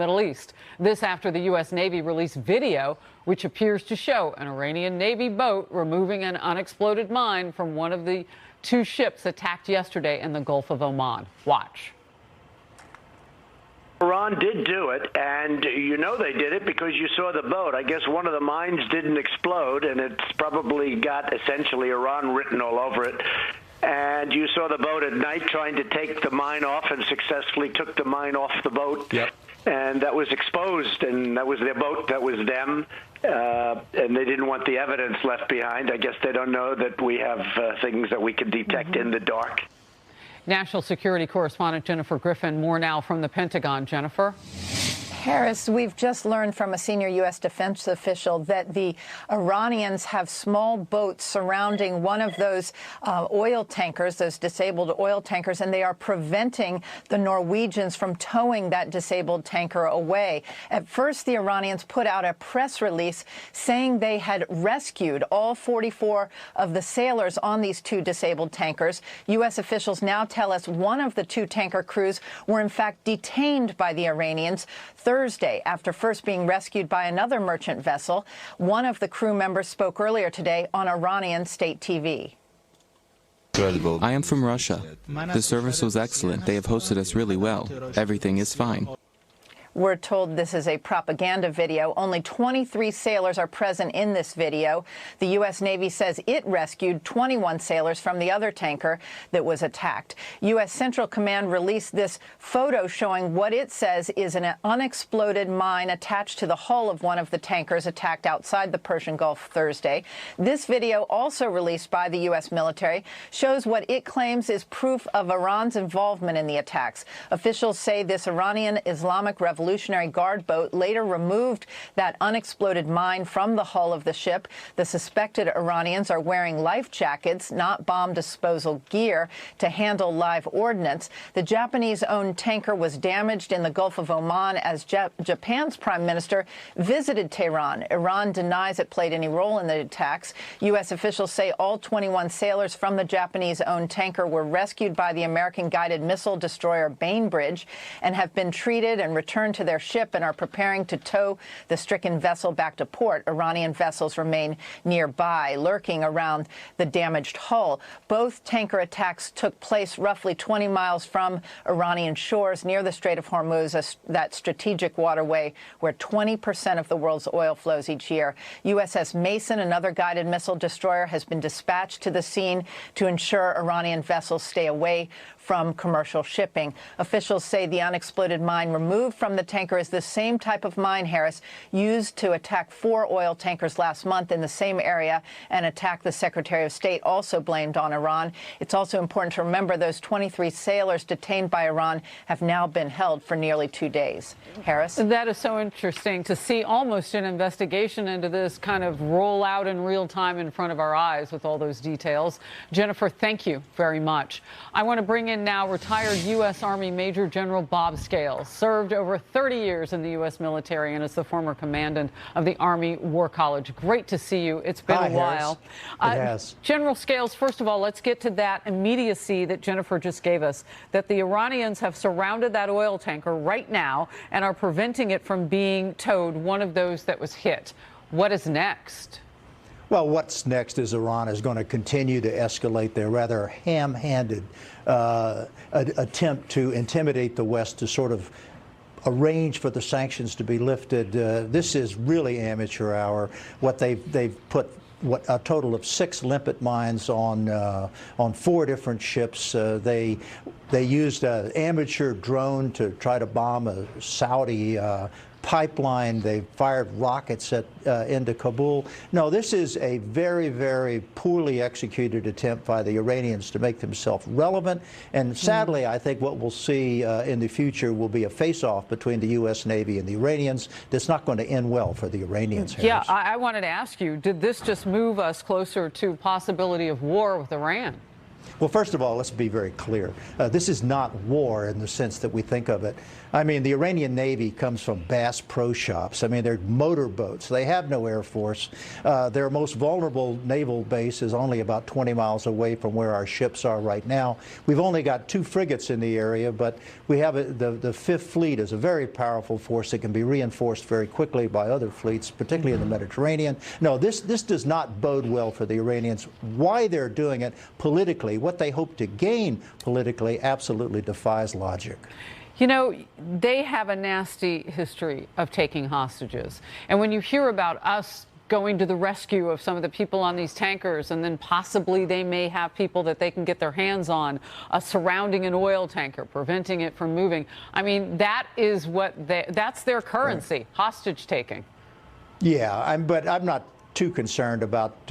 Middle East. This after the U.S. Navy released video which appears to show an Iranian Navy boat removing an unexploded mine from one of the two ships attacked yesterday in the Gulf of Oman. Watch. Iran did do it, and you know they did it because you saw the boat. I guess one of the mines didn't explode, and it's probably got essentially Iran written all over it. And you saw the boat at night trying to take the mine off and successfully took the mine off the boat. Yep. And that was exposed, and that was their boat, that was them. And they didn't want the evidence left behind. I guess they don't know that we have things that we can detect in the dark. National Security Correspondent Jennifer Griffin. More now from the Pentagon. Jennifer. Harris, we've just learned from a senior U.S. defense official that the Iranians have small boats surrounding one of those oil tankers, those disabled oil tankers, and they are preventing the Norwegians from towing that disabled tanker away. At first, the Iranians put out a press release saying they had rescued all 44 of the sailors on these two disabled tankers. U.S. officials now tell us one of the two tanker crews were in fact detained by the Iranians Thursday after first being rescued by another merchant vessel. One of the crew members spoke earlier today on Iranian state TV. I am from Russia. The service was excellent. They have hosted us really well. Everything is fine. We're told this is a propaganda video. Only 23 sailors are present in this video. The U.S. Navy says it rescued 21 sailors from the other tanker that was attacked. U.S. Central Command released this photo showing what it says is an unexploded mine attached to the hull of one of the tankers attacked outside the Persian Gulf Thursday. This video, also released by the U.S. military, shows what it claims is proof of Iran's involvement in the attacks. Officials say this Iranian Islamic Revolutionary Guard boat later removed that unexploded mine from the hull of the ship. The suspected Iranians are wearing life jackets, not bomb disposal gear, to handle live ordnance. The Japanese-owned tanker was damaged in the Gulf of Oman as Japan's prime minister visited Tehran. Iran denies it played any role in the attacks. U.S. officials say all 21 sailors from the Japanese-owned tanker were rescued by the American guided missile destroyer Bainbridge and have been treated and returned to their ship and are preparing to tow the stricken vessel back to port. Iranian vessels remain nearby, lurking around the damaged hull. Both tanker attacks took place roughly 20 miles from Iranian shores near the Strait of Hormuz, that strategic waterway where 20% of the world's oil flows each year. USS Mason, another guided missile destroyer, has been dispatched to the scene to ensure Iranian vessels stay away from commercial shipping. Officials say the unexploded mine removed from the tanker is the same type of mine, Harris, used to attack 4 oil tankers last month in the same area and attack the Secretary of State, also blamed on Iran. It's also important to remember those 23 sailors detained by Iran have now been held for nearly 2 days. Harris? That is so interesting to see almost an investigation into this kind of roll out in real time in front of our eyes with all those details. Jennifer, thank you very much. I want to bring in now retired U.S. Army Major General Bob Scales, served over 30 years in the U.S. military and is the former commandant of the Army War College. Great to see you. It's been a while. It has. General Scales, first of all, let's get to that immediacy that Jennifer just gave us, that the Iranians have surrounded that oil tanker right now and are preventing it from being towed, one of those that was hit. What is next? Well, what's next is Iran is going to continue to escalate their rather ham-handed attempt to intimidate the West to sort of arrange for the sanctions to be lifted. This is really amateur hour. What they've put a total of 6 limpet mines on 4 different ships. They used an amateur drone to try to bomb a Saudi pipeline. They fired rockets into Kabul. No, this is a very, very poorly executed attempt by the Iranians to make themselves relevant. And sadly, I think what we'll see in the future will be a face-off between the U.S. Navy and the Iranians that's not going to end well for the Iranians. Yeah, I wanted to ask you, did this just move us closer to possibility of war with Iran? Well, first of all, let's be very clear. This is not war in the sense that we think of it. I mean, the Iranian Navy comes from Bass Pro Shops. I mean, they're motorboats. They have no Air Force. Their most vulnerable naval base is only about 20 miles away from where our ships are right now. We've only got 2 frigates in the area, but we have the Fifth Fleet is a very powerful force that can be reinforced very quickly by other fleets, particularly in the Mediterranean. No, this does not bode well for the Iranians. Why they're doing it politically, what they hope to gain politically, absolutely defies logic. You know, they have a nasty history of taking hostages. And when you hear about us going to the rescue of some of the people on these tankers, and then possibly they may have people that they can get their hands on surrounding an oil tanker, preventing it from moving. I mean, that is that's their currency, right. Hostage taking. Yeah, but I'm not too concerned about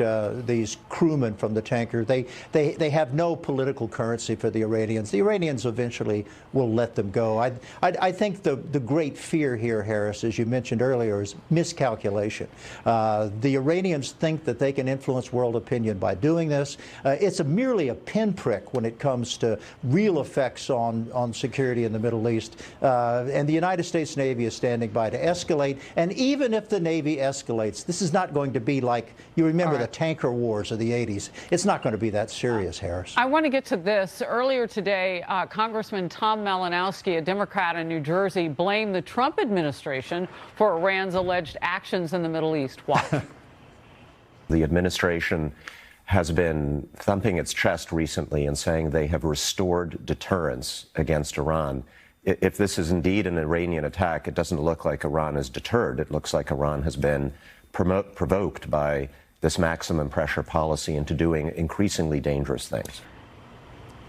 these crewmen from the tanker. They have no political currency for the Iranians. The Iranians eventually will let them go. I think the great fear here, Harris, as you mentioned earlier, is miscalculation. The Iranians think that they can influence world opinion by doing this. It's merely a pinprick when it comes to real effects on security in the Middle East. And the United States Navy is standing by to escalate. And even if the Navy escalates, this is not going to be like, you remember the tanker wars of the 80s. It's not going to be that serious, Harris. I want to get to this. Earlier today, Congressman Tom Malinowski, a Democrat in New Jersey, blamed the Trump administration for Iran's alleged actions in the Middle East. Watch. The administration has been thumping its chest recently and saying they have restored deterrence against Iran. If this is indeed an Iranian attack, it doesn't look like Iran is deterred. It looks like Iran has been provoked by this maximum pressure policy into doing increasingly dangerous things.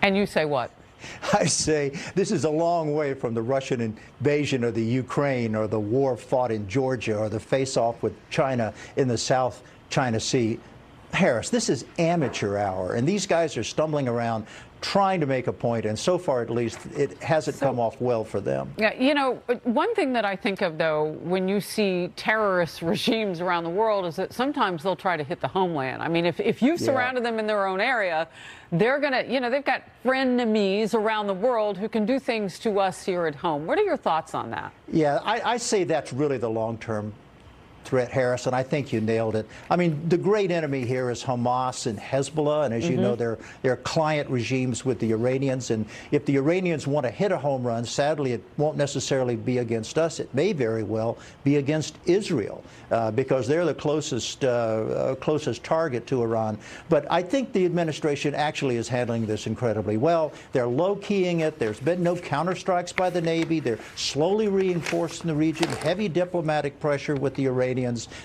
And you say what? I say this is a long way from the Russian invasion of the Ukraine or the war fought in Georgia or the face-off with China in the South China Sea. Harris, this is amateur hour, and these guys are stumbling around trying to make a point, and so far at least it hasn't come off well for them. Yeah, you know, one thing that I think of, though, when you see terrorist regimes around the world is that sometimes they'll try to hit the homeland. I mean, if you've surrounded them in their own area, they're going to, you know, they've got frenemies around the world who can do things to us here at home. What are your thoughts on that? Yeah, I say that's really the long-term threat, Harris, and I think you nailed it. I mean, the great enemy here is Hamas and Hezbollah, and as you know, they're client regimes with the Iranians, and if the Iranians want to hit a home run, sadly, it won't necessarily be against us. It may very well be against Israel, because they're the closest target to Iran. But I think the administration actually is handling this incredibly well. They're low-keying it. There's been no counterstrikes by the Navy. They're slowly reinforcing the region, heavy diplomatic pressure with the Iranians.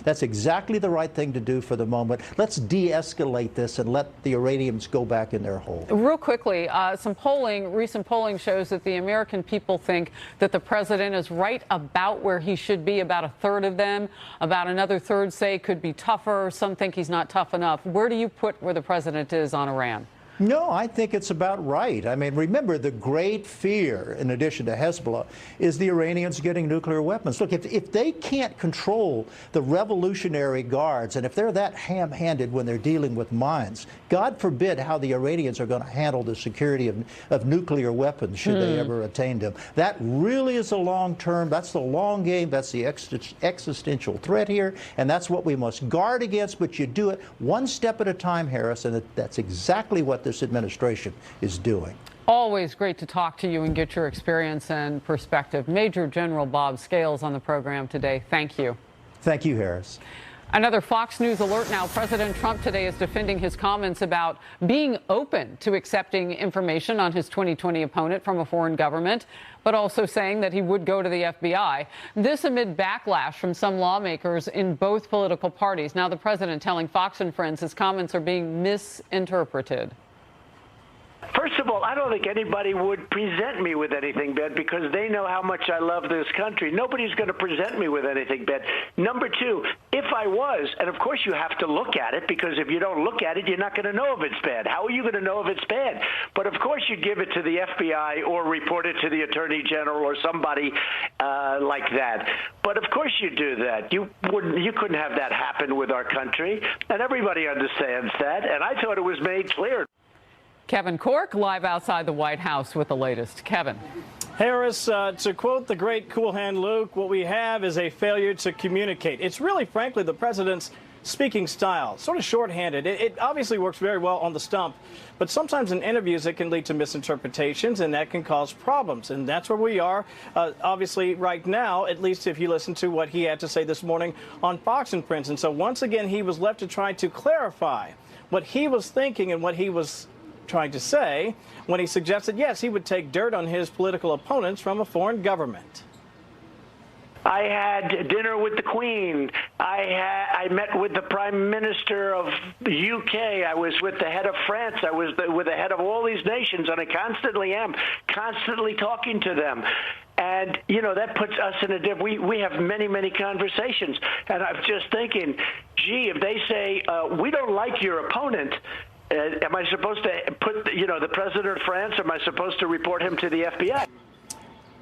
That's exactly the right thing to do for the moment. Let's de-escalate this and let the Iranians go back in their hole. Real quickly, recent polling shows that the American people think that the president is right about where he should be. About a third of them, about another third say could be tougher. Some think he's not tough enough. Where do you put where the president is on Iran? No, I think it's about right. I mean, remember, the great fear, in addition to Hezbollah, is the Iranians getting nuclear weapons. Look, if they can't control the Revolutionary Guards, and if they're that ham-handed when they're dealing with mines, God forbid how the Iranians are going to handle the security of nuclear weapons should they ever attain them. That really is a long-term, that's the long game, that's the existential threat here, and that's what we must guard against, but you do it one step at a time, Harris, and that's exactly what this administration is doing. Always great to talk to you and get your experience and perspective. Major General Bob Scales on the program today. Thank you. Thank you, Harris. Another Fox News alert now. President Trump today is defending his comments about being open to accepting information on his 2020 opponent from a foreign government, but also saying that he would go to the FBI. This amid backlash from some lawmakers in both political parties. Now the president telling Fox and Friends his comments are being misinterpreted. First of all, I don't think anybody would present me with anything bad because they know how much I love this country. Nobody's going to present me with anything bad. Number two, if I was, and of course you have to look at it, because if you don't look at it, you're not going to know if it's bad. How are you going to know if it's bad? But of course you give it to the FBI or report it to the Attorney General or somebody like that. But of course you do that. You couldn't have that happen with our country, and everybody understands that. And I thought it was made clear. Kevin Cork, live outside the White House with the latest. Kevin. Harris, to quote the great Cool Hand Luke, what we have is a failure to communicate. It's really, frankly, the president's speaking style, sort of shorthanded. It obviously works very well on the stump, but sometimes in interviews it can lead to misinterpretations, and that can cause problems. And that's where we are, obviously, right now, at least if you listen to what he had to say this morning on Fox and Friends. And so once again, he was left to try to clarify what he was thinking and what he was trying to say when he suggested, yes, he would take dirt on his political opponents from a foreign government. I had dinner with the Queen. I met with the Prime Minister of the UK. I was with the head of France. I was with the head of all these nations, and I constantly am, constantly talking to them. And, you know, that puts us in a we have many, many conversations. And I'm just thinking, gee, if they say, we don't like your opponent, am I supposed to put, you know, the president of France, am I supposed to report him to the FBI?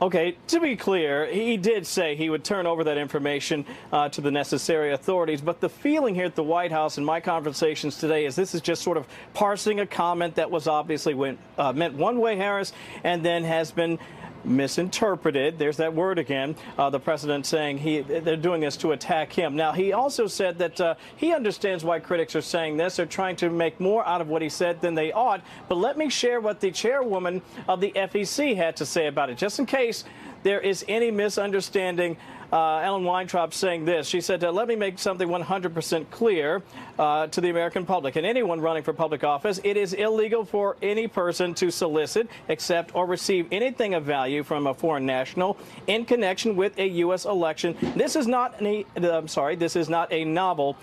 Okay, to be clear, he did say he would turn over that information to the necessary authorities, but the feeling here at the White House in my conversations today is this is just sort of parsing a comment that was obviously meant one way, Harris, and then has been misinterpreted. There's that word again. The president saying they're doing this to attack him. Now, he also said that he understands why critics are saying this. They're trying to make more out of what he said than they ought. But let me share what the chairwoman of the FEC had to say about it, just in case there is any misunderstanding. Ellen Weintraub saying this. She said, let me make something 100% clear to the American public and anyone running for public office. It is illegal for any person to solicit, accept, or receive anything of value from a foreign national in connection with a U.S. election. This is not this is not a novel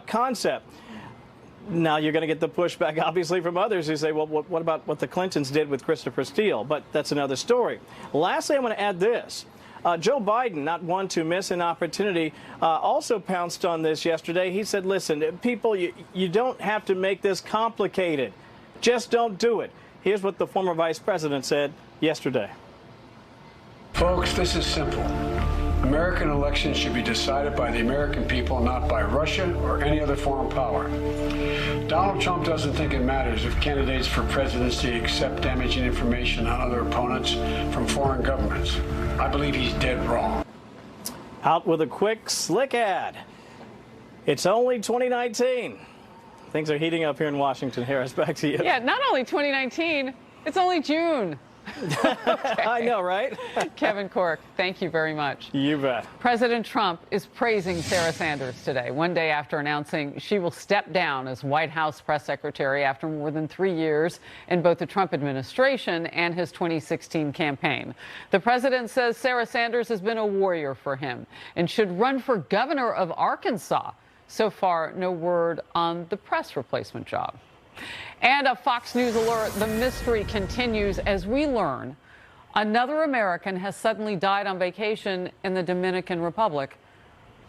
concept. Now, you're going to get the pushback, obviously, from others who say, well, what about what the Clintons did with Christopher Steele? But that's another story. Lastly, I want to add this. Joe Biden, not one to miss an opportunity, also pounced on this yesterday. He said, listen, people, you don't have to make this complicated. Just don't do it. Here's what the former vice president said yesterday. Folks, this is simple. American elections should be decided by the American people, not by Russia or any other foreign power. Donald Trump doesn't think it matters if candidates for presidency accept damaging information on other opponents from foreign governments. I believe he's dead wrong. Out with a quick, slick ad. It's only 2019. Things are heating up here in Washington. Harris, back to you. Yeah, not only 2019, it's only June. Okay. I know, right? Kevin Cork, thank you very much. You bet. President Trump is praising Sarah Sanders today, one day after announcing she will step down as White House press secretary after more than 3 years in both the Trump administration and his 2016 campaign. The president says Sarah Sanders has been a warrior for him and should run for governor of Arkansas. So far, no word on the press replacement job. And a Fox News alert, the mystery continues as we learn another American has suddenly died on vacation in the Dominican Republic.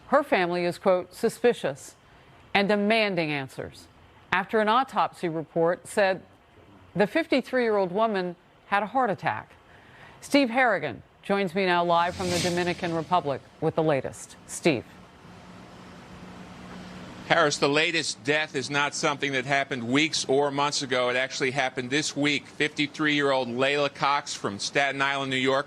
Her family is, quote, suspicious and demanding answers after an autopsy report said the 53-year-old woman had a heart attack. Steve Harrigan joins me now live from the Dominican Republic with the latest. Steve. Harris, the latest death is not something that happened weeks or months ago. It actually happened this week. 53-year-old Layla Cox from Staten Island, New York,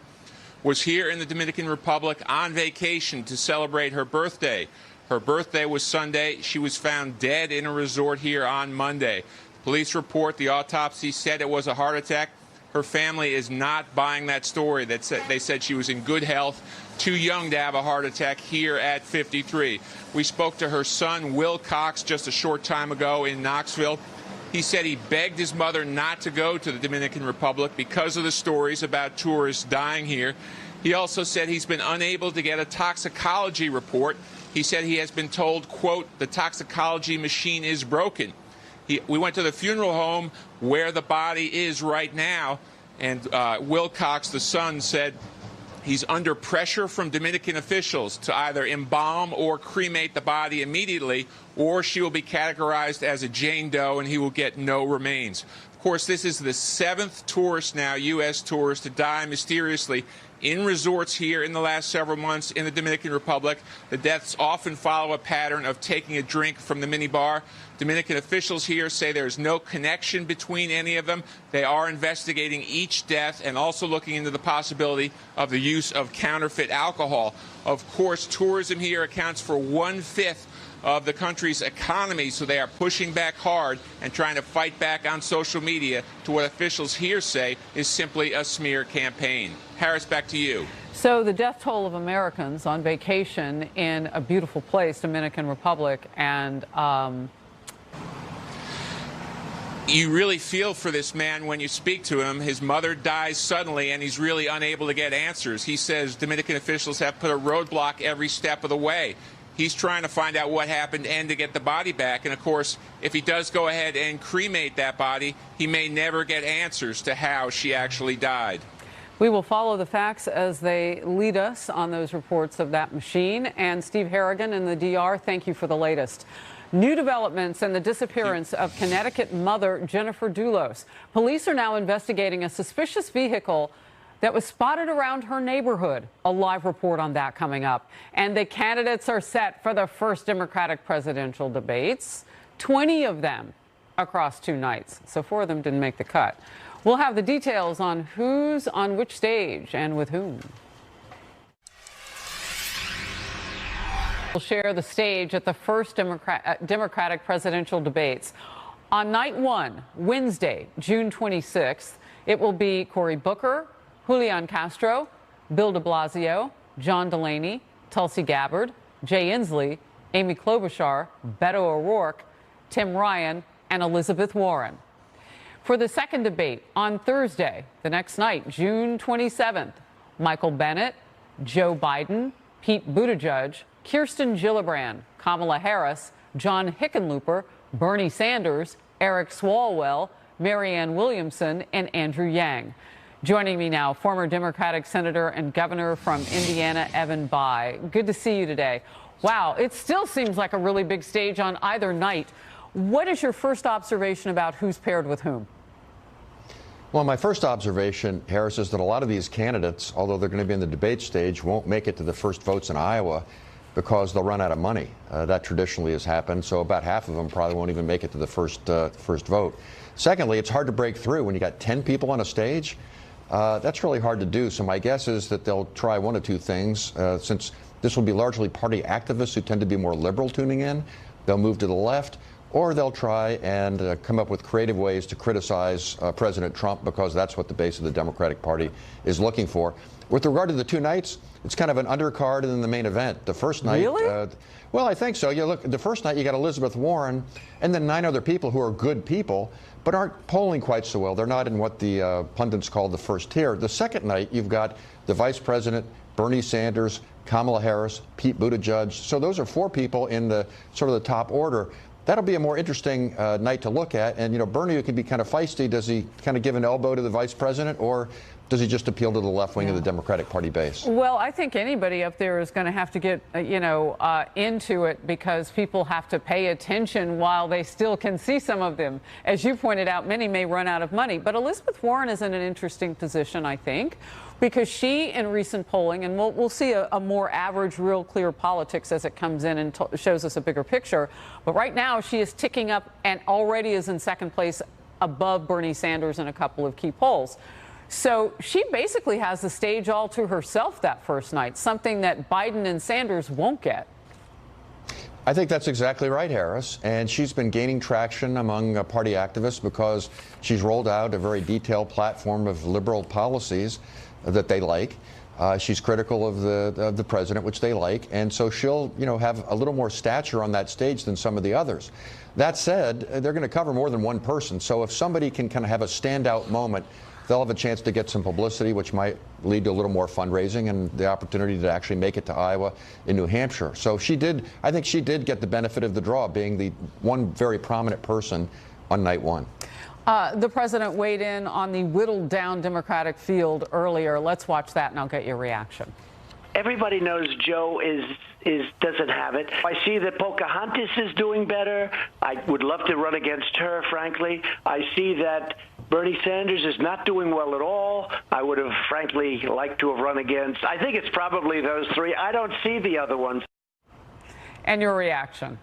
was here in the Dominican Republic on vacation to celebrate her birthday. Her birthday was Sunday. She was found dead in a resort here on Monday. Police report the autopsy said it was a heart attack. Her family is not buying that story. They said she was in good health, too young to have a heart attack here at 53. We spoke to her son, Will Cox, just a short time ago in Knoxville. He said he begged his mother not to go to the Dominican Republic because of the stories about tourists dying here. He also said he's been unable to get a toxicology report. He said he has been told, quote, the toxicology machine is broken. We went to the funeral home where the body is right now, and Will Cox, the son, said he's under pressure from Dominican officials to either embalm or cremate the body immediately, or she will be categorized as a Jane Doe and he will get no remains. Of course, this is the 7th tourist now, U.S. tourist, to die mysteriously in resorts here in the last several months in the Dominican Republic. The deaths often follow a pattern of taking a drink from the minibar. Dominican officials here say there's no connection between any of them. They are investigating each death and also looking into the possibility of the use of counterfeit alcohol. Of course, tourism here accounts for 1/5 of the country's economy, so they are pushing back hard and trying to fight back on social media to what officials here say is simply a smear campaign. Harris, back to you. So the death toll of Americans on vacation in a beautiful place, Dominican Republic, and you really feel for this man when you speak to him. His mother dies suddenly, and he's really unable to get answers. He says Dominican officials have put a roadblock every step of the way. He's trying to find out what happened and to get the body back. And, of course, if he does go ahead and cremate that body, he may never get answers to how she actually died. We will follow the facts as they lead us on those reports of that machine. And Steve Harrigan in the DR, thank you for the latest. New developments in the disappearance of Connecticut mother Jennifer Dulos. Police are now investigating a suspicious vehicle that was spotted around her neighborhood. A live report on that coming up. And the candidates are set for the first Democratic presidential debates, 20 of them across 2 nights. So 4 of them didn't make the cut. We'll have the details on who's on which stage and with whom. We'll share the stage at the first Democratic presidential debates. On night 1, Wednesday, June 26th, it will be Cory Booker, Julian Castro, Bill de Blasio, John Delaney, Tulsi Gabbard, Jay Inslee, Amy Klobuchar, Beto O'Rourke, Tim Ryan, and Elizabeth Warren. For the second debate on Thursday, the next night, June 27th, Michael Bennet, Joe Biden, Pete Buttigieg, Kirsten Gillibrand, Kamala Harris, John Hickenlooper, Bernie Sanders, Eric Swalwell, Marianne Williamson, and Andrew Yang. Joining me now, former Democratic Senator and Governor from Indiana, Evan Bayh. Good to see you today. Wow, it still seems like a really big stage on either night. What is your first observation about who's paired with whom? Well, my first observation, Harris, is that a lot of these candidates, although they're going to be in the debate stage, won't make it to the first votes in Iowa because they'll run out of money. That traditionally has happened, so about half of them probably won't even make it to the first vote. Secondly, it's hard to break through when you got 10 people on a stage. That's really hard to do. So my guess is that they'll try one of 2 things. Since this will be largely party activists who tend to be more liberal tuning in, they'll move to the left, or they'll try and come up with creative ways to criticize President Trump, because that's what the base of the Democratic Party is looking for. With regard to the 2 nights, it's kind of an undercard and then the main event. The first night, really? Well, I think so. You look, the first night you got Elizabeth Warren and then 9 other people who are good people, but aren't polling quite so well. They're not in what the pundits call the first tier. The second night, you've got the Vice President, Bernie Sanders, Kamala Harris, Pete Buttigieg. So those are 4 people in the sort of the top order. That'll be a more interesting night to look at. And, you know, Bernie can be kind of feisty. Does he kind of give an elbow to the vice president, or does he just appeal to the left wing of the Democratic Party base? Well, I think anybody up there is going to have to get, into it, because people have to pay attention while they still can see some of them. As you pointed out, many may run out of money. But Elizabeth Warren is in an interesting position, I think, because she, in recent polling, and we'll see a more average, real clear politics as it comes in and shows us a bigger picture. But right now, she is ticking up and already is in second place above Bernie Sanders in a couple of key polls. So she basically has the stage all to herself that first night, something that Biden and Sanders won't get. I think that's exactly right, Harris. And she's been gaining traction among party activists because she's rolled out a very detailed platform of liberal policies that they like. She's critical of the president, which they like. And so she'll, have a little more stature on that stage than some of the others. That said, they're going to cover more than one person. So if somebody can kind of have a standout moment, they'll have a chance to get some publicity, which might lead to a little more fundraising and the opportunity to actually make it to Iowa and New Hampshire. So I think she did get the benefit of the draw, being the one very prominent person on night 1. The president weighed in on the whittled down Democratic field earlier. Let's watch that and I'll get your reaction. Everybody knows Joe doesn't have it. I see that Pocahontas is doing better. I would love to run against her, frankly. I see that Bernie Sanders is not doing well at all. I would have, frankly, liked to have run against. I think it's probably those three. I don't see the other ones. And your reaction?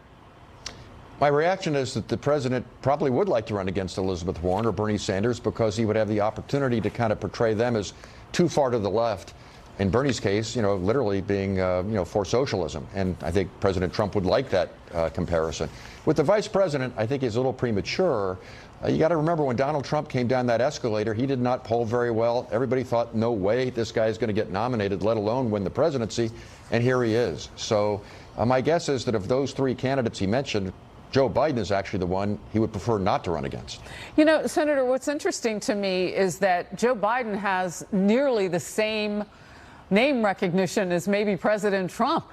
My reaction is that the president probably would like to run against Elizabeth Warren or Bernie Sanders because he would have the opportunity to kind of portray them as too far to the left. In Bernie's case, literally being, for socialism. And I think President Trump would like that comparison. With the vice president, I think he's a little premature. You got to remember when Donald Trump came down that escalator, he did not poll very well. Everybody thought, no way, this guy is going to get nominated, let alone win the presidency. And here he is. So my guess is that of those three candidates he mentioned, Joe Biden is actually the one he would prefer not to run against. Senator, what's interesting to me is that Joe Biden has nearly the same name recognition as maybe President Trump,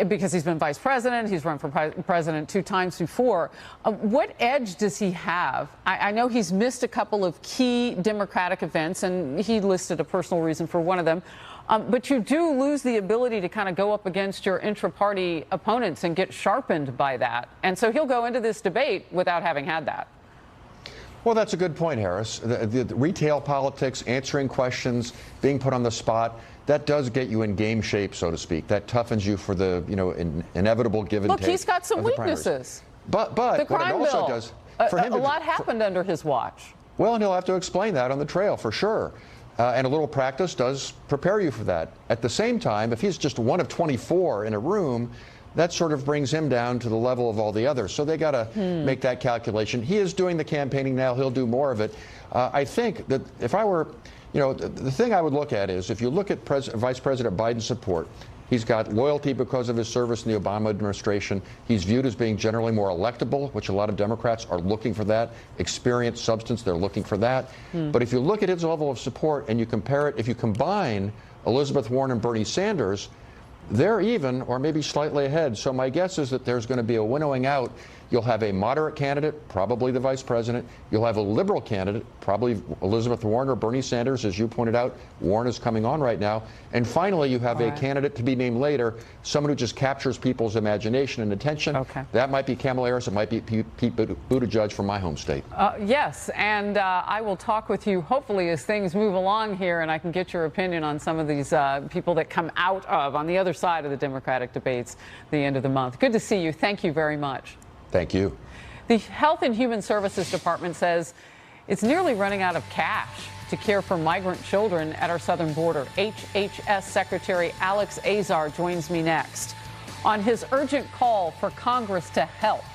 because he's been vice president. He's run for president 2 times before. What edge does he have? I know he's missed a couple of key Democratic events, and he listed a personal reason for one of them. But you do lose the ability to kind of go up against your intra-party opponents and get sharpened by that. And so he'll go into this debate without having had that. Well, that's a good point, Harris. The retail politics, answering questions, being put on the spot, that does get you in game shape, so to speak. That toughens you for the, inevitable give and take. Look, he's got some weaknesses. But the crime what it also bill, does, a lot happened under his watch. Well, and he'll have to explain that on the trail for sure. And a little practice does prepare you for that. At the same time, if he's just one of 24 in a room, that sort of brings him down to the level of all the others. So they got to make that calculation. He is doing the campaigning now. He'll do more of it. I think that if I were, the thing I would look at is if you look at Vice President Biden's support, he's got loyalty because of his service in the Obama administration. He's viewed as being generally more electable, which a lot of Democrats are looking for that. Experience, substance, they're looking for that. But if you look at his level of support and you compare it, if you combine Elizabeth Warren and Bernie Sanders, they're even or maybe slightly ahead. So my guess is that there's going to be a winnowing out. You'll have a moderate candidate, probably the vice president. You'll have a liberal candidate, probably Elizabeth Warren or Bernie Sanders. As you pointed out, Warren is coming on right now. And finally, you have a candidate to be named later, someone who just captures people's imagination and attention. Okay. That might be Kamala Harris. It might be Pete Buttigieg from my home state. Yes, and I will talk with you hopefully as things move along here, and I can get your opinion on some of these people that come out of on the other side of the Democratic debates at the end of the month. Good to see you. Thank you very much. Thank you. The Health and Human Services Department says it's nearly running out of cash to care for migrant children at our southern border. HHS Secretary Alex Azar joins me next on his urgent call for Congress to help.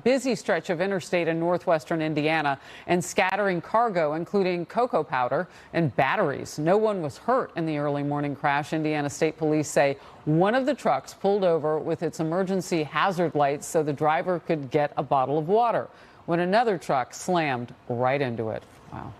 Busy stretch of interstate in northwestern Indiana and scattering cargo, including cocoa powder and batteries. No one was hurt in the early morning crash. Indiana State Police say one of the trucks pulled over with its emergency hazard lights so the driver could get a bottle of water when another truck slammed right into it. Wow.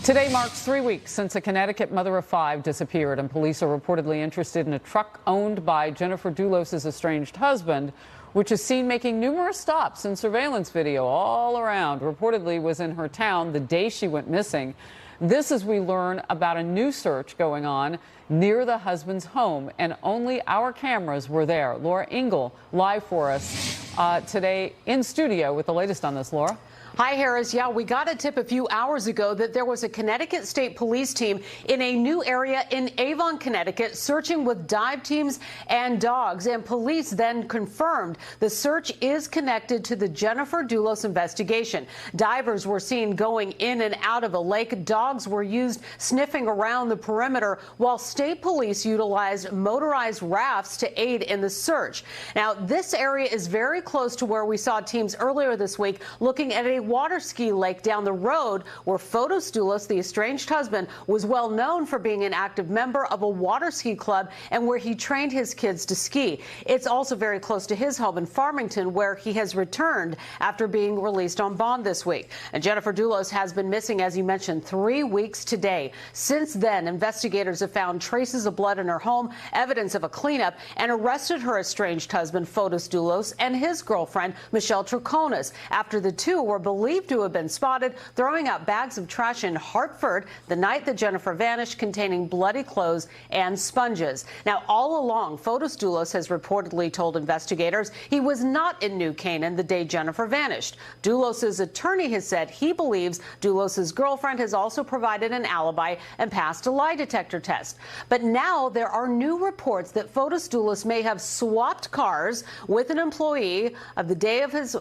Today marks 3 weeks since a Connecticut mother of 5 disappeared, and police are reportedly interested in a truck owned by Jennifer Dulos' estranged husband, which is seen making numerous stops in surveillance video all around. Reportedly was in her town the day she went missing. This as we learn about a new search going on near the husband's home, and only our cameras were there. Laura Engel live for us today in studio with the latest on this. Laura. Hi, Harris. Yeah, we got a tip a few hours ago that there was a Connecticut State Police team in a new area in Avon, Connecticut, searching with dive teams and dogs. And police then confirmed the search is connected to the Jennifer Dulos investigation. Divers were seen going in and out of a lake. Dogs were used sniffing around the perimeter, while state police utilized motorized rafts to aid in the search. Now, this area is very close to where we saw teams earlier this week looking at a water ski lake down the road where Fotis Dulos, the estranged husband, was well known for being an active member of a water ski club and where he trained his kids to ski. It's also very close to his home in Farmington, where he has returned after being released on bond this week. And Jennifer Dulos has been missing, as you mentioned, 3 weeks today. Since then, investigators have found traces of blood in her home, evidence of a cleanup, and arrested her estranged husband, Fotis Dulos, and his girlfriend, Michelle Troconis, after the two were believed to have been spotted throwing out bags of trash in Hartford the night that Jennifer vanished, containing bloody clothes and sponges. Now, all along, Fotis Doulos has reportedly told investigators he was not in New Canaan the day Jennifer vanished. Doulos' attorney has said he believes Doulos' girlfriend has also provided an alibi and passed a lie detector test. But now there are new reports that Fotis Doulos may have swapped cars with an employee of the day of his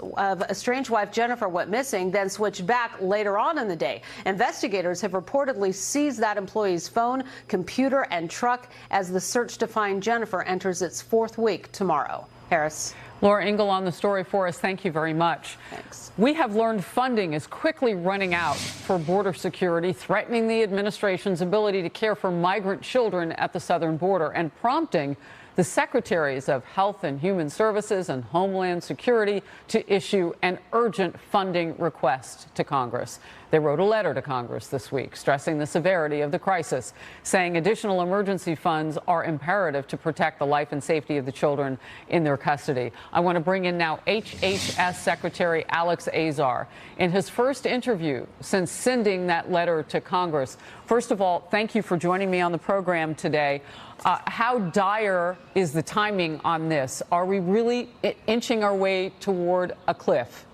estranged wife Jennifer went missing, then switched back later on in the day. Investigators have reportedly seized that employee's phone, computer, and truck as the search to find Jennifer enters its 4th week tomorrow. Harris. Laura Ingle on the story for us. Thank you very much. Thanks. We have learned funding is quickly running out for border security, threatening the administration's ability to care for migrant children at the southern border and prompting the Secretaries of Health and Human Services and Homeland Security to issue an urgent funding request to Congress. They wrote a letter to Congress this week stressing the severity of the crisis, saying additional emergency funds are imperative to protect the life and safety of the children in their custody. I want to bring in now HHS Secretary Alex Azar. In his first interview since sending that letter to Congress, first of all, thank you for joining me on the program today. How dire is the timing on this? Are we really inching our way toward a cliff?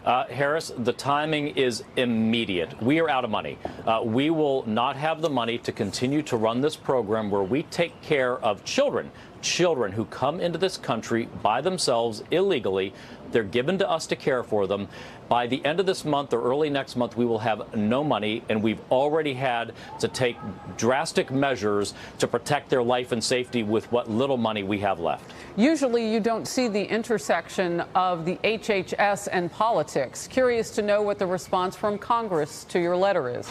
Harris, the timing is immediate. We are out of money. We will not have the money to continue to run this program where we take care of children who come into this country by themselves illegally. They're given to us to care for them. By the end of this month or early next month, we will have no money, and we've already had to take drastic measures to protect their life and safety with what little money we have left. Usually you don't see the intersection of the HHS and politics. Curious to know what the response from Congress to your letter is.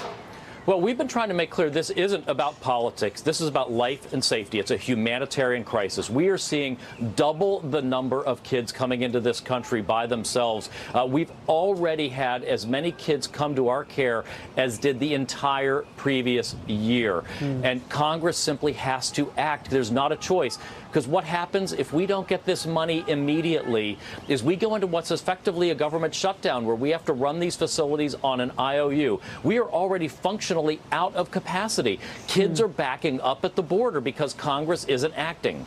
Well, we've been trying to make clear this isn't about politics. This is about life and safety. It's a humanitarian crisis. We are seeing double the number of kids coming into this country by themselves. We've already had as many kids come to our care as did the entire previous year. And Congress simply has to act. There's not a choice. Because what happens if we don't get this money immediately is we go into what's effectively a government shutdown where we have to run these facilities on an IOU. We are already functionally out of capacity. Kids are backing up at the border because Congress isn't acting.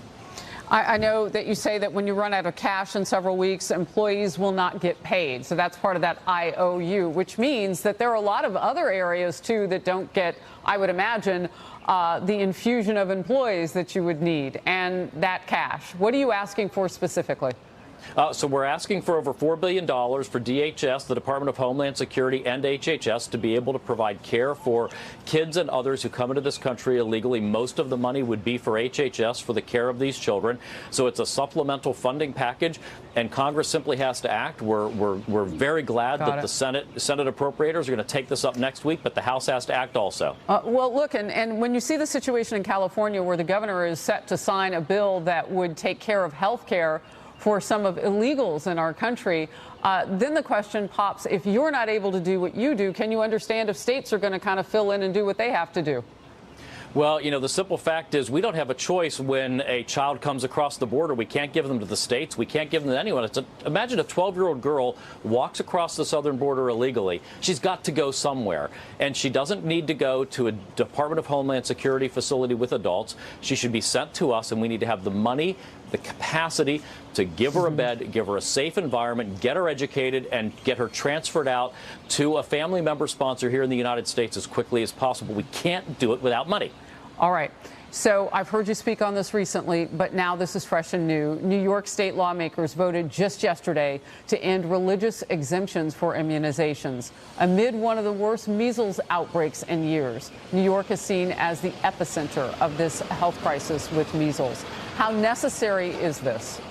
I know that you say that when you run out of cash in several weeks, employees will not get paid. So that's part of that IOU, which means that there are a lot of other areas, too, that don't get, I would imagine, the infusion of employees that you would need and that cash. What are you asking for specifically? So we're asking for over $4 billion for DHS, the Department of Homeland Security, and HHS to be able to provide care for kids and others who come into this country illegally. Most of the money would be for HHS for the care of these children. So it's a supplemental funding package, and Congress simply has to act. We're very glad that the Senate appropriators are going to take this up next week, but the House has to act also. Well, look, and when you see the situation in California where the governor is set to sign a bill that would take care of health care for some of illegals in our country, then the question pops, if you're not able to do what you do, can you understand if states are going to kind of fill in and do what they have to do? Well, you know, the simple fact is we don't have a choice when a child comes across the border. We can't give them to the states. We can't give them to anyone. Imagine a 12-year-old girl walks across the southern border illegally. She's got to go somewhere. And she doesn't need to go to a Department of Homeland Security facility with adults. She should be sent to us, and we need to have the money, the capacity to give her a bed, give her a safe environment, get her educated, and get her transferred out to a family member sponsor here in the United States as quickly as possible. We can't do it without money. All right. So I've heard you speak on this recently, but now this is fresh and new. New York state lawmakers voted just yesterday to end religious exemptions for immunizations. Amid one of the worst measles outbreaks in years, New York is seen as the epicenter of this health crisis with measles. How necessary is this?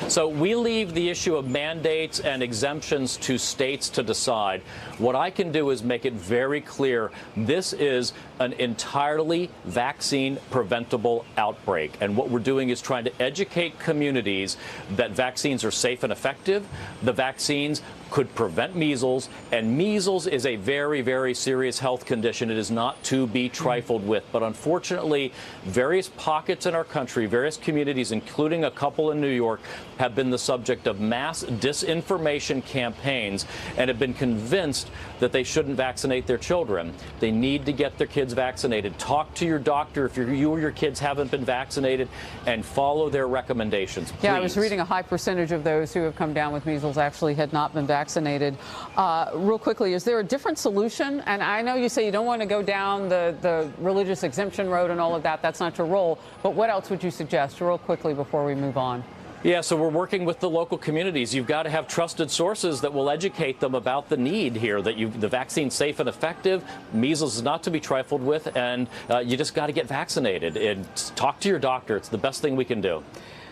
So we leave the issue of mandates and exemptions to states to decide. What I can do is make it very clear this is an entirely vaccine-preventable outbreak. And what we're doing is trying to educate communities that vaccines are safe and effective. The vaccines could prevent measles, and measles is a very, very serious health condition. It is not to be trifled with. But unfortunately, various pockets in our country, various communities, including a couple in New York, have been the subject of mass disinformation campaigns and have been convinced that they shouldn't vaccinate their children. They need to get their kids vaccinated. Talk to your doctor if you or your kids haven't been vaccinated, and follow their recommendations, please. Yeah, I was reading a high percentage of those who have come down with measles actually had not been vaccinated. Real quickly, is there a different solution? And I know you say you don't want to go down the religious exemption road and all of that. That's not your role. But what else would you suggest, real quickly, before we move on? Yeah, so we're working with the local communities. You've got to have trusted sources that will educate them about the need here, that the vaccine's safe and effective. Measles is not to be trifled with, and you just got to get vaccinated. And talk to your doctor. It's the best thing we can do.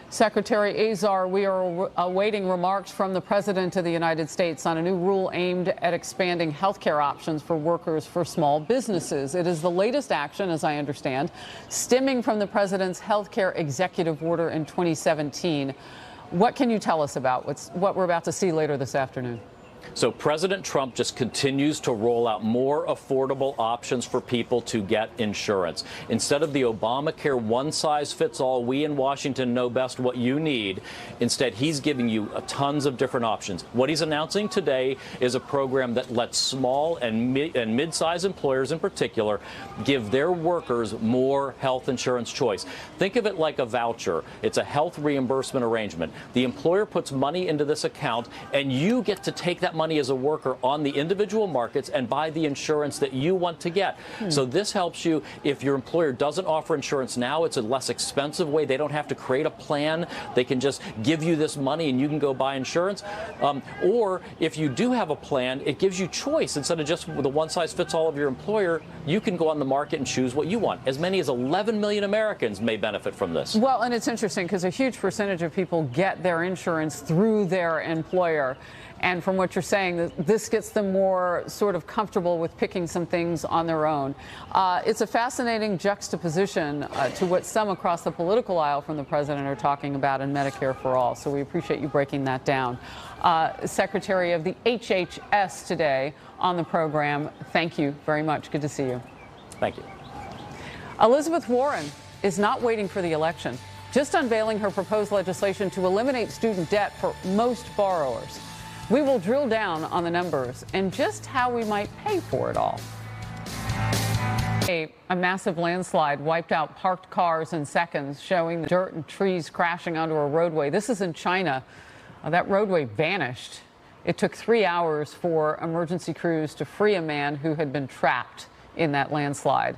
Secretary Azar, we are awaiting remarks from the President of the United States on a new rule aimed at expanding health care options for workers for small businesses. It is the latest action, as I understand, stemming from the President's health care executive order in 2017. What can you tell us about what we're about to see later this afternoon? So President Trump just continues to roll out more affordable options for people to get insurance. Instead of the Obamacare one-size-fits-all, we in Washington know best what you need, instead he's giving you tons of different options. What he's announcing today is a program that lets small and mid-sized employers in particular give their workers more health insurance choice. Think of it like a voucher. It's a health reimbursement arrangement. The employer puts money into this account, and you get to take that money as a worker on the individual markets and buy the insurance that you want to get. So this helps you if your employer doesn't offer insurance now. It's a less expensive way. They don't have to create a plan. They can just give you this money and you can go buy insurance. Or if you do have a plan, it gives you choice. Instead of just the one-size-fits-all of your employer, you can go on the market and choose what you want. As many as 11 million Americans may benefit from this. Well, and it's interesting because a huge percentage of people get their insurance through their employer. And from what you're saying, this gets them more sort of comfortable with picking some things on their own. It's a fascinating juxtaposition to what some across the political aisle from the president are talking about in Medicare for All. So we appreciate you breaking that down. Secretary of the HHS today on the program, thank you very much. Good to see you. Thank you. Elizabeth Warren is not waiting for the election, just unveiling her proposed legislation to eliminate student debt for most borrowers. We will drill down on the numbers and just how we might pay for it all. A massive landslide wiped out parked cars in seconds, showing the dirt and trees crashing onto a roadway. This is in China. That roadway vanished. It took 3 hours for emergency crews to free a man who had been trapped in that landslide.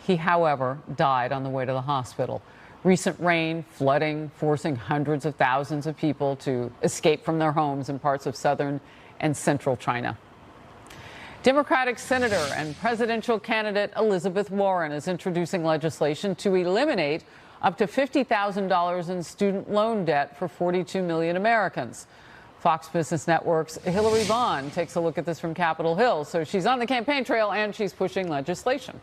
He, however, died on the way to the hospital. Recent rain, flooding, forcing hundreds of thousands of people to escape from their homes in parts of southern and central China. Democratic Senator and presidential candidate Elizabeth Warren is introducing legislation to eliminate up to $50,000 in student loan debt for 42 million Americans. Fox Business Network's Hillary Vaughn takes a look at this from Capitol Hill. So she's on the campaign trail and she's pushing legislation.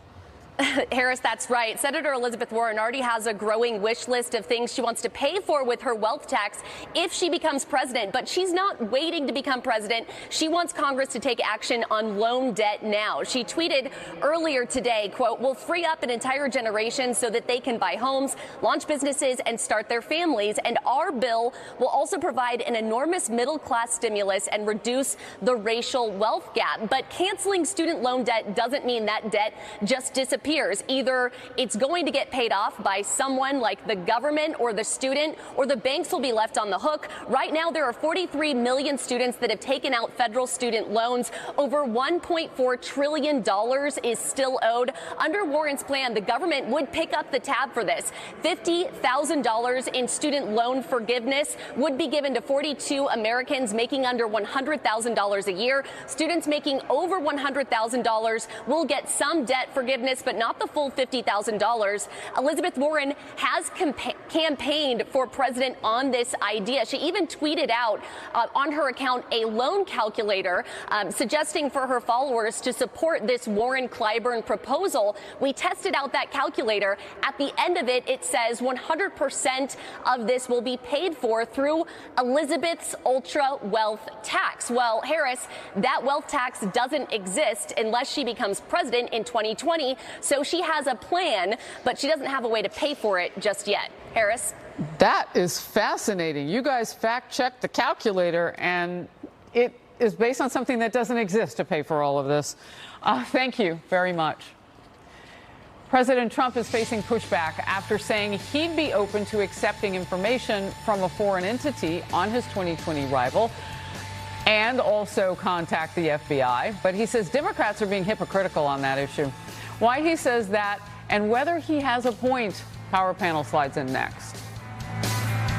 Harris, that's right. Senator Elizabeth Warren already has a growing wish list of things she wants to pay for with her wealth tax if she becomes president. But she's not waiting to become president. She wants Congress to take action on loan debt now. She tweeted earlier today, quote, "We'll free up an entire generation so that they can buy homes, launch businesses, and start their families. And our bill will also provide an enormous middle-class stimulus and reduce the racial wealth gap." But canceling student loan debt doesn't mean that debt just disappears. Either it's going to get paid off by someone like the government or the student, or the banks will be left on the hook. Right now, there are 43 million students that have taken out federal student loans. Over $1.4 trillion is still owed. Under Warren's plan, the government would pick up the tab for this. $50,000 in student loan forgiveness would be given to 42 Americans making under $100,000 a year. Students making over $100,000 will get some debt forgiveness, but but not the full $50,000. Elizabeth Warren has campaigned for president on this idea. She even tweeted out on her account a loan calculator suggesting for her followers to support this Warren-Clyburn proposal. We tested out that calculator. At the end of it, it says 100% of this will be paid for through Elizabeth's ultra wealth tax. Well, Harris, that wealth tax doesn't exist unless she becomes president in 2020. So she has a plan, but she doesn't have a way to pay for it just yet. Harris? That is fascinating. You guys fact-checked the calculator, and it is based on something that doesn't exist to pay for all of this. Thank you very much. President Trump is facing pushback after saying he'd be open to accepting information from a foreign entity on his 2020 rival and also contact the FBI. But he says Democrats are being hypocritical on that issue. Why he says that and whether he has a point, Power Panel slides in next.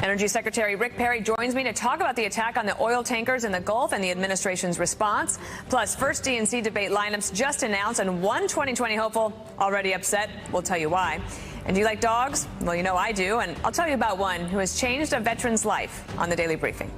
Energy Secretary Rick Perry joins me to talk about the attack on the oil tankers in the Gulf and the administration's response. Plus, first DNC debate lineups just announced and one 2020 hopeful already upset. We'll tell you why. And do you like dogs? Well, you know I do. And I'll tell you about one who has changed a veteran's life on the Daily Briefing.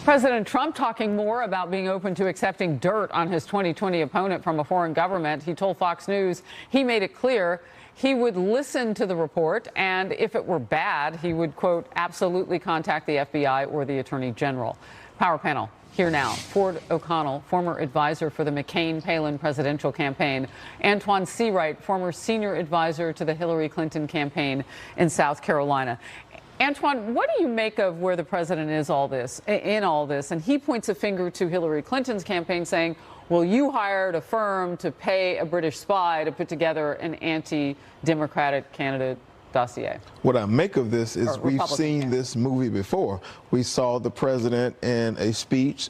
President Trump talking more about being open to accepting dirt on his 2020 opponent from a foreign government. He told Fox News he made it clear he would listen to the report, and if it were bad, he would, quote, absolutely contact the FBI or the Attorney General. Power Panel, here now. Ford O'Connell, former advisor for the McCain-Palin presidential campaign. Antoine Seawright, former senior advisor to the Hillary Clinton campaign in South Carolina. Antoine, what do you make of where the president is in all this? And he points a finger to Hillary Clinton's campaign saying, well, you hired a firm to pay a British spy to put together an anti-democratic candidate dossier. What I make of this is we've seen this movie before. We saw the president in a speech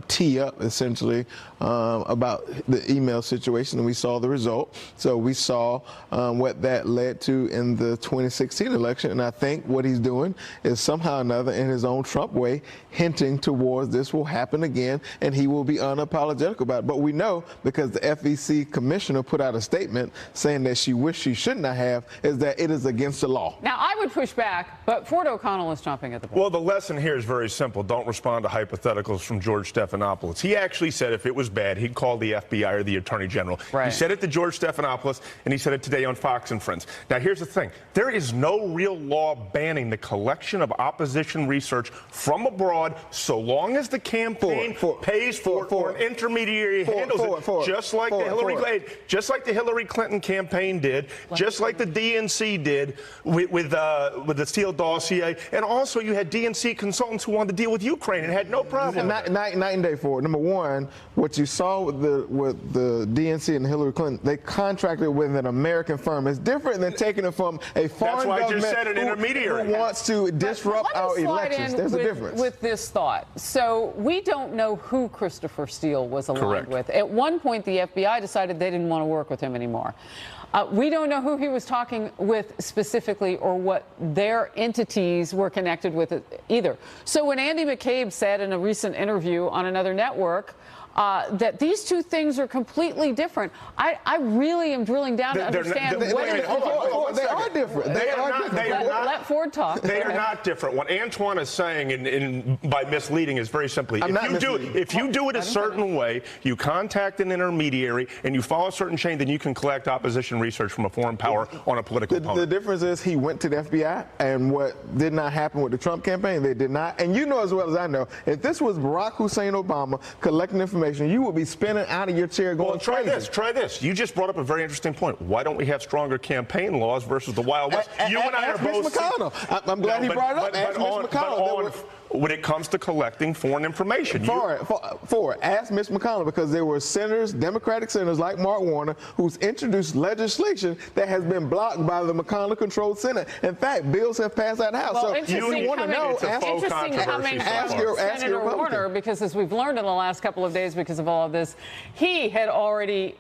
tee up essentially about the email situation, and we saw the result. So we saw what that led to in the 2016 election, and I think what he's doing is somehow or another in his own Trump way hinting towards this will happen again, and he will be unapologetic about it. But we know, because the FEC commissioner put out a statement saying that she wished she should not have, is that it is against the law. Now, I would push back, but Ford O'Connell is chomping at the bit. Well, the lesson here is very simple. Don't respond to hypotheticals from George Stephanopoulos. He actually said if it was bad, he'd call the FBI or the Attorney General. Right. He said it to George Stephanopoulos, and he said it today on Fox and Friends. Now, here's the thing. There is no real law banning the collection of opposition research from abroad so long as the campaign pays for it or an intermediary handles it, just like the Hillary Clinton campaign did, just like the DNC did with the Steele dossier, and also you had DNC consultants who wanted to deal with Ukraine and had no problem. Night and day for it. Number one, what you saw with the DNC and Hillary Clinton, they contracted with an American firm. It's different than taking it from a foreign government. That's why I just said an intermediary who wants to disrupt our elections. There's a difference. With this thought, so we don't know who Christopher Steele was aligned with. At one point, the FBI decided they didn't want to work with him anymore. We don't know who he was talking with specifically or what their entities were connected with either. So when Andy McCabe said in a recent interview on another network that these two things are completely different, I really am drilling down to understand. They are different. Let Ford talk. They are not different. What Antoine is saying, by misleading, is very simply, if you do it a certain way, you contact an intermediary and you follow a certain chain, then you can collect opposition research from a foreign power on a political opponent. The difference is he went to the FBI, and what did not happen with the Trump campaign, they did not. And you know as well as I know, if this was Barack Hussein Obama collecting information, you would be spinning out of your chair going crazy. Try this. You just brought up a very interesting point. Why don't we have stronger campaign laws versus the Wild West? You and I are both. McConnell. I'm glad he brought it up. Ask Mitch McConnell. When it comes to collecting foreign information. Ask Mitch McConnell, because there were senators, Democratic senators like Mark Warner, who's introduced legislation that has been blocked by the McConnell-controlled Senate. In fact, bills have passed out of the House. Well, so you want to know, ask Senator Warner, because as we've learned in the last couple of days because of all of this, he had already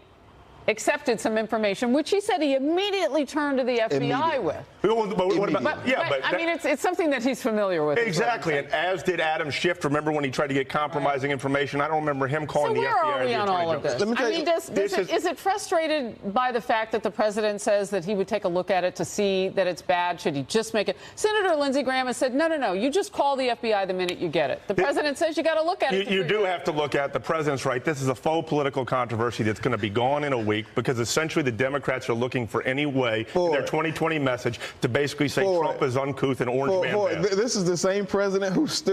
accepted some information, which he said he immediately turned to the FBI with. But what about, I mean, it's something that he's familiar with. Exactly, and as did Adam Schiff. Remember when he tried to get compromising information? I don't remember him calling the FBI. So where are we on all of this? I mean, is it frustrated by the fact that the president says that he would take a look at it to see that it's bad? Should he just make it? Senator Lindsey Graham has said, no, you just call the FBI the minute you get it. The president says you got to look at it. You do have to look at it. The president's right. This is a faux political controversy that's going to be gone in a week, because essentially the Democrats are looking for any way in their 2020 message to basically say Trump is uncouth and orange man. This is the same president who stood